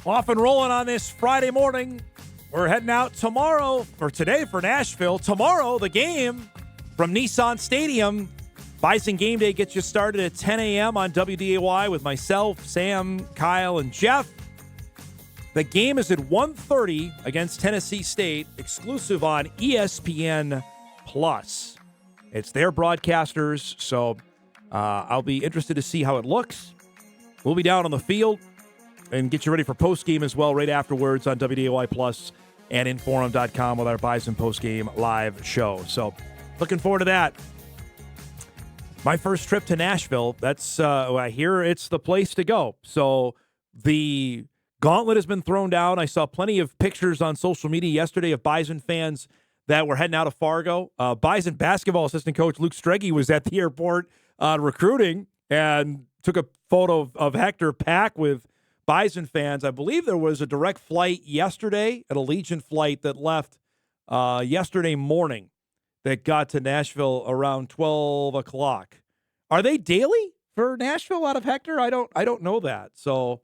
Off and rolling on this Friday morning. We're heading out tomorrow, or today for Nashville. Tomorrow, the game from Nissan Stadium. Bison Game Day gets you started at 10 a.m. on WDAY with myself, Sam, Kyle, and Jeff. The game is at 1:30 against Tennessee State, exclusive on ESPN+. It's their broadcasters, so I'll be interested to see how it looks. We'll be down on the field and get you ready for post-game as well right afterwards on WDAY+ and Inforum.com with our Bison post-game live show. So looking forward to that. My first trip to Nashville, I hear it's the place to go. So the gauntlet has been thrown down. I saw plenty of pictures on social media yesterday of Bison fans that were heading out of Fargo. Bison basketball assistant coach Luke Streggy was at the airport recruiting and took a photo of Hector Pack with Bison fans. I believe there was a direct flight yesterday, an Allegiant flight that left yesterday morning that got to Nashville around 12 o'clock. Are they daily for Nashville out of Hector? I don't know that. So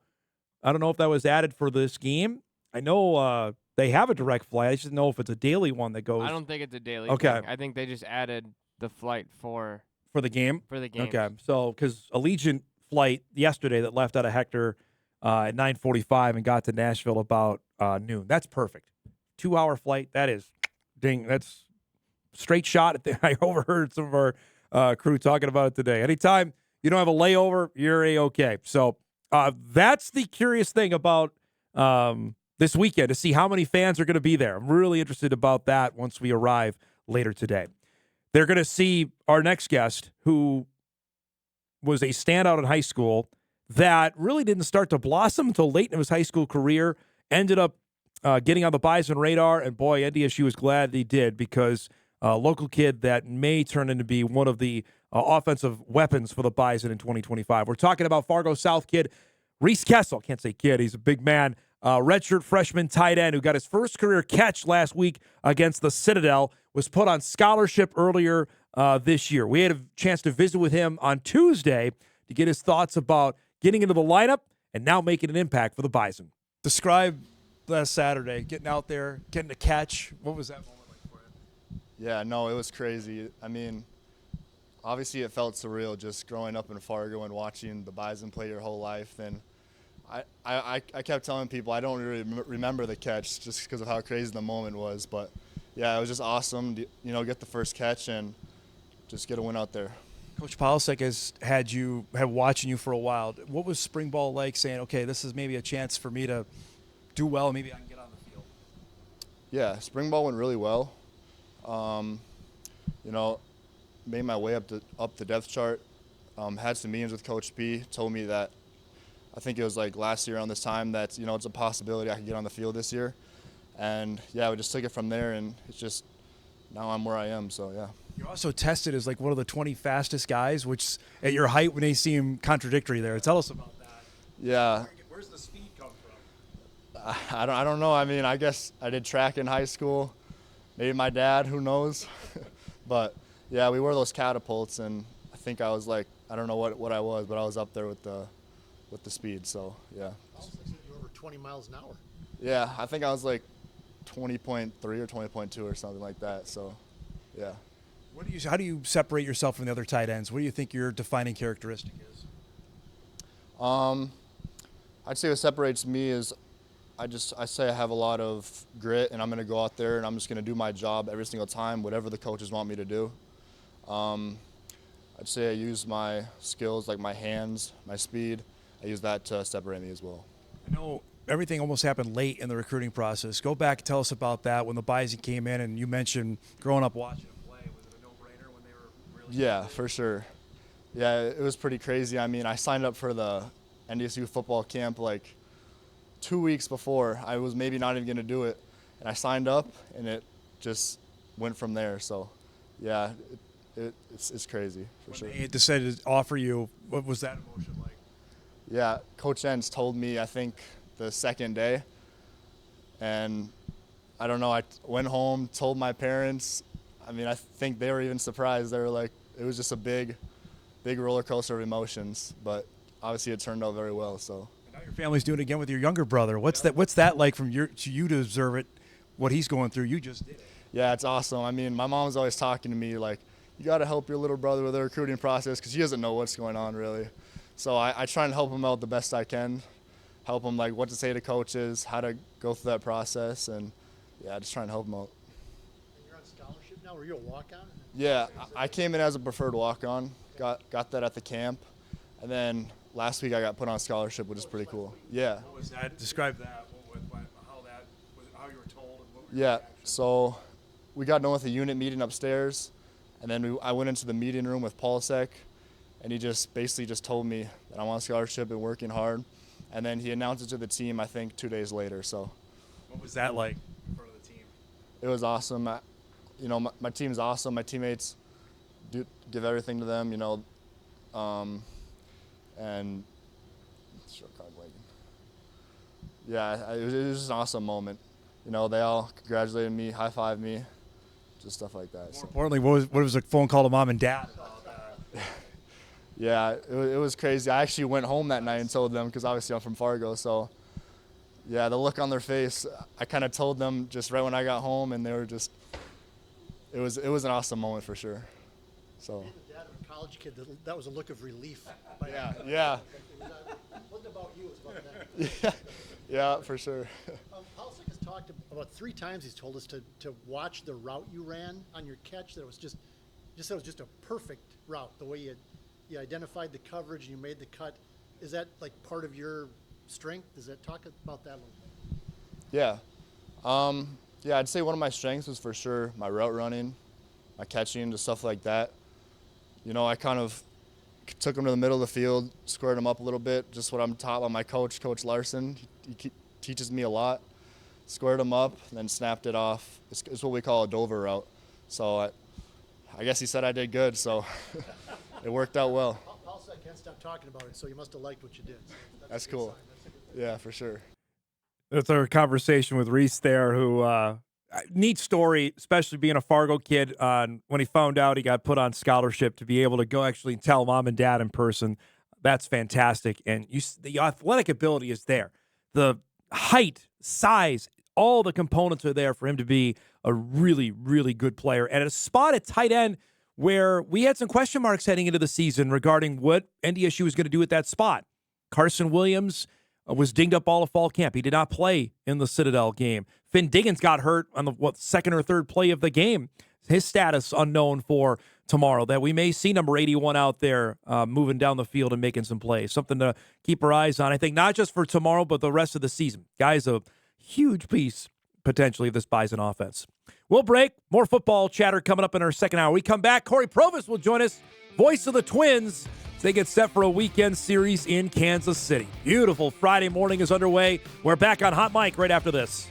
I don't know if that was added for this game. I know they have a direct flight. I just don't know if it's a daily one that goes. I don't think it's a daily Okay. thing. I think they just added the flight for the game? For the game. Okay. So because Allegiant flight yesterday that left out of Hector at 9:45 and got to Nashville about noon. That's perfect. 2-hour flight. That is, that's straight shot. I overheard some of our crew talking about it today. Anytime you don't have a layover, you're A-okay. So that's the curious thing about this weekend, to see how many fans are going to be there. I'm really interested about that once we arrive later today. They're going to see our next guest, who was a standout in high school that really didn't start to blossom until late in his high school career, ended up getting on the Bison radar, and boy, NDSU is glad he did, because a local kid that may turn into be one of the offensive weapons for the Bison in 2025. We're talking about Fargo South kid Reis Kessel. Can't say kid, he's a big man. Redshirt freshman tight end who got his first career catch last week against the Citadel, was put on scholarship earlier this year. We had a chance to visit with him on Tuesday to get his thoughts about getting into the lineup and now making an impact for the Bison. Describe last Saturday, getting out there, getting a catch. What was that moment like for you? Yeah, no, it was crazy. I mean, obviously it felt surreal just growing up in Fargo and watching the Bison play your whole life. Then I kept telling people I don't really remember the catch just because of how crazy the moment was. But, yeah, it was just awesome to, get the first catch and just get a win out there. Coach Polisek has had watching you for a while. What was spring ball like, saying, okay, this is maybe a chance for me to do well, maybe I can get on the field? Yeah, spring ball went really well. Made my way up the depth chart. Had some meetings with Coach B. Told me that I think it was like last year around this time that it's a possibility I could get on the field this year. And yeah, we just took it from there, and it's just now I'm where I am. So yeah. You're also tested as like one of the 20 fastest guys, which at your height may seem contradictory there. Tell us about that. Yeah. Where's the speed come from? I don't know. I mean, I guess I did track in high school. Maybe my dad, who knows? But yeah, we wore those catapults, and I think I was like, I don't know what I was, but I was up there with the speed. So yeah. Also said you were over 20 miles an hour. Yeah, I think I was like 20.3 or 20.2 or something like that. So yeah. How do you separate yourself from the other tight ends? What do you think your defining characteristic is? I'd say what separates me is I say I have a lot of grit, and I'm going to go out there and I'm just going to do my job every single time, whatever the coaches want me to do. I'd say I use my skills, like my hands, my speed. I use that to separate me as well. I know everything almost happened late in the recruiting process. Go back and tell us about that when the Bison came in, and you mentioned growing up watching them play. Was it a no-brainer when they were really? Yeah, for sure. Yeah, it was pretty crazy. I mean, I signed up for the NDSU football camp like 2 weeks before. I was maybe not even going to do it, and I signed up, and it just went from there. So, yeah, it's crazy for sure. They decided to offer you. What was that emotion like? Yeah, Coach Entz told me, I think, the second day, and I don't know, I went home, told my parents. I mean, I think they were even surprised. They were like, it was just a big roller coaster of emotions, but obviously it turned out very well. So Now your family's doing it again with your younger brother. What's that like from you to observe it, what he's going through? You just did it. Yeah, it's awesome. I mean, my mom's always talking to me like, you got to help your little brother with the recruiting process because he doesn't know what's going on really. So I try and help him out the best I can, help him like what to say to coaches, how to go through that process, and yeah, just try and help him out. And you're on scholarship now. Were you a walk-on? Yeah, I came in as a preferred walk-on, got that at the camp, and then last week I got put on scholarship, which is pretty cool. Yeah. What was that? Describe that. How you were told. And what were your Yeah, reactions? so we got done with a unit meeting upstairs, and then I went into the meeting room with Paulsek, and he just basically just told me that I'm on scholarship and working hard, and then he announced it to the team, I think, 2 days later. So What was that like in front of the team? it was awesome. My team's awesome. My teammates give everything to them, and yeah, it was just an awesome moment. They all congratulated me, high-fived me, just stuff like that. More So. importantly, what was the phone call to mom and dad? Yeah, it was crazy. I actually went home that night and told them because obviously I'm from Fargo. So, yeah, the look on their face, I kind of told them just right when I got home, and they were just, it was an awesome moment for sure. So. Being the dad of a college kid, that was a look of relief. Yeah. It wasn't about you, it was about them. Yeah, for sure. Paulsek has talked about 3 times. He's told us to watch the route you ran on your catch. That it was just said it was just a perfect route. The way you identified the coverage and you made the cut. Is that like part of your strength? Does that talk about that a little bit? Yeah. Yeah, I'd say one of my strengths was for sure my route running, my catching, just stuff like that. I kind of took him to the middle of the field, squared him up a little bit, just what I'm taught by my coach, Coach Larson. He teaches me a lot. Squared him up, then snapped it off. It's what we call a Dover route. So I guess he said I did good, so it worked out well. Paulsek can't stop talking about it, so you must have liked what you did. So That's a good cool. sign. That's a good sign. Yeah, for sure. That's our conversation with Reese there, who neat story, especially being a Fargo kid. When he found out he got put on scholarship, to be able to go actually tell mom and dad in person, that's fantastic. And the athletic ability is there. The height, size, all the components are there for him to be a really, really good player. And at a spot at tight end where we had some question marks heading into the season regarding what NDSU was going to do at that spot. Carson Williams was dinged up all of fall camp. He did not play in the Citadel game. Finn Diggins got hurt on the second or third play of the game. His status unknown for tomorrow. That we may see number 81 out there moving down the field and making some plays. Something to keep our eyes on. I think not just for tomorrow, but the rest of the season. Guy's a huge piece potentially of this Bison offense. We'll break. More football chatter coming up in our second hour. We come back. Corey Provis will join us. Voice of the Twins. They get set for a weekend series in Kansas City. Beautiful Friday morning is underway. We're back on Hot Mic right after this.